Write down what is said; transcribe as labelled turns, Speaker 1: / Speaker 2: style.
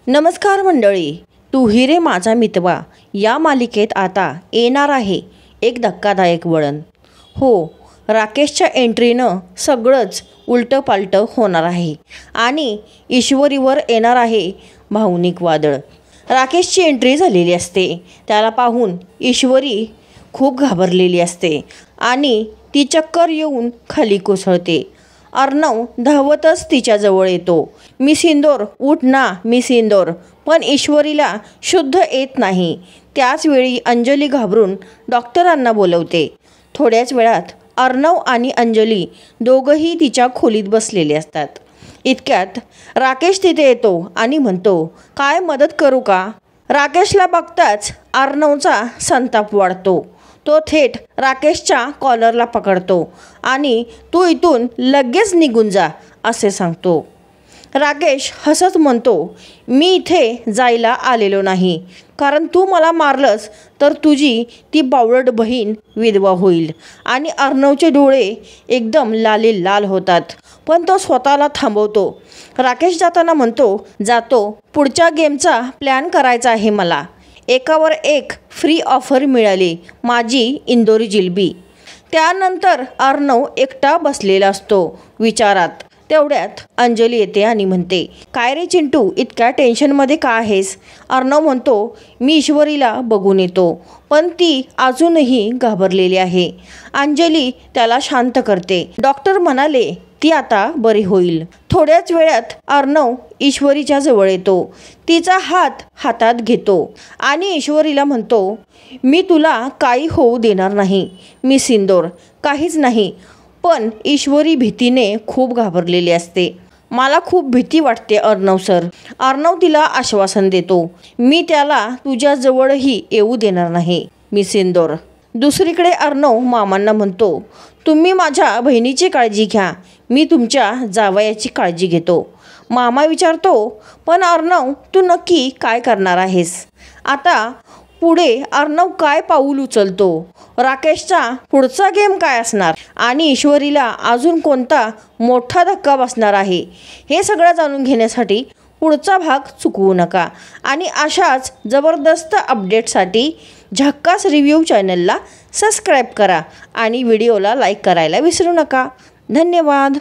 Speaker 1: नमस्कार मंडळी, तू ही रे माझा मितवा या मालिकेत आता येणार आहे एक धक्कादायक वळण. हो, राकेशच्या एंट्रीनं सगळंच उलटंपालटं होणार आहे आणि ईश्वरीवर येणार आहे भावनिक वादळ. राकेशची एंट्री झालेली असते. त्याला पाहून ईश्वरी खूप घाबरलेली असते आणि ती चक्कर येऊन खाली कोसळते. अर्णव धावतच तिच्याजवळ येतो. मिस इंदोर, उठ ना मिस इंदोर. पण ईश्वरीला शुद्ध येत नाही. त्याचवेळी अंजली घाबरून डॉक्टरांना बोलवते. थोड्याच वेळात अर्णव आणि अंजली दोघंही तिच्या खोलीत बसलेले असतात. इतक्यात राकेश तिथे येतो आणि म्हणतो, काय मदत करू का? राकेशला बघताच अर्णवचा संताप वाढतो. तो थेट राकेशच्या कॉलरला पकडतो आणि तू इथून लगेच निघून जा असे सांगतो. राकेश हसत म्हणतो, मी इथे जायला आलेलो नाही, कारण तू मला मारलंस तर तुझी ती बावळट बहीण विधवा होईल. आणि अर्णवचे डोळे एकदम लाल होतात, पण तो स्वतःला थांबवतो. राकेश जाताना म्हणतो, जातो, पुढच्या गेमचा प्लॅन करायचा आहे मला. एकावर एक फ्री ऑफर मिळाली, माझी इंदोरी जिलबी. त्यानंतर अर्णव एकटा बसलेला असतो विचारात. तेवढ्यात अंजली येते आणि म्हणते, काय रे चिंटू, इतक्या टेन्शनमध्ये का आहेस? अर्णव म्हणतो, मी ईश्वरीला बघून येतो, पण ती अजूनही घाबरलेली आहे. अंजली त्याला शांत करते. डॉक्टर म्हणाले ती आता बरी होईल. थोड्याच वेळात अर्णव ईश्वरीच्या जवळ येतो. तिचा हात हातात घेतो आणि ईश्वरीला म्हणतो, मी तुला काही होऊ देणार नाही मिस इंदोर, काहीच नाही. पण ईश्वरी भीतीने खूप घाबरलेली असते. मला खूप भीती वाटते अर्णव सर. अर्णव तिला आश्वासन देतो, मी त्याला तुझ्या जवळही येऊ देणार नाही मिस इंदोर. दुसरीकडे अर्णव मामांना म्हणतो, तुम्ही माझ्या बहिणीची काळजी घ्या, मी तुमच्या जावयाची काळजी घेतो. मामा विचारतो, पण अर्णव तू नक्की काय करणार आहेस? आता पुढे अर्णव काय पाऊल उचलतो? राकेशचा पुढचा गेम काय असणार? आणि ईश्वरीला अजून कोणता मोठा धक्का बसणार आहे? हे सगळं जाणून घेण्यासाठी पुढचा भाग चुकवू नका. आणि अशाच जबरदस्त अपडेटसाठी झक्कास रिव्ह्यू चॅनलला सबस्क्राईब करा आणि व्हिडिओला लाईक करायला विसरू नका. धन्यवाद.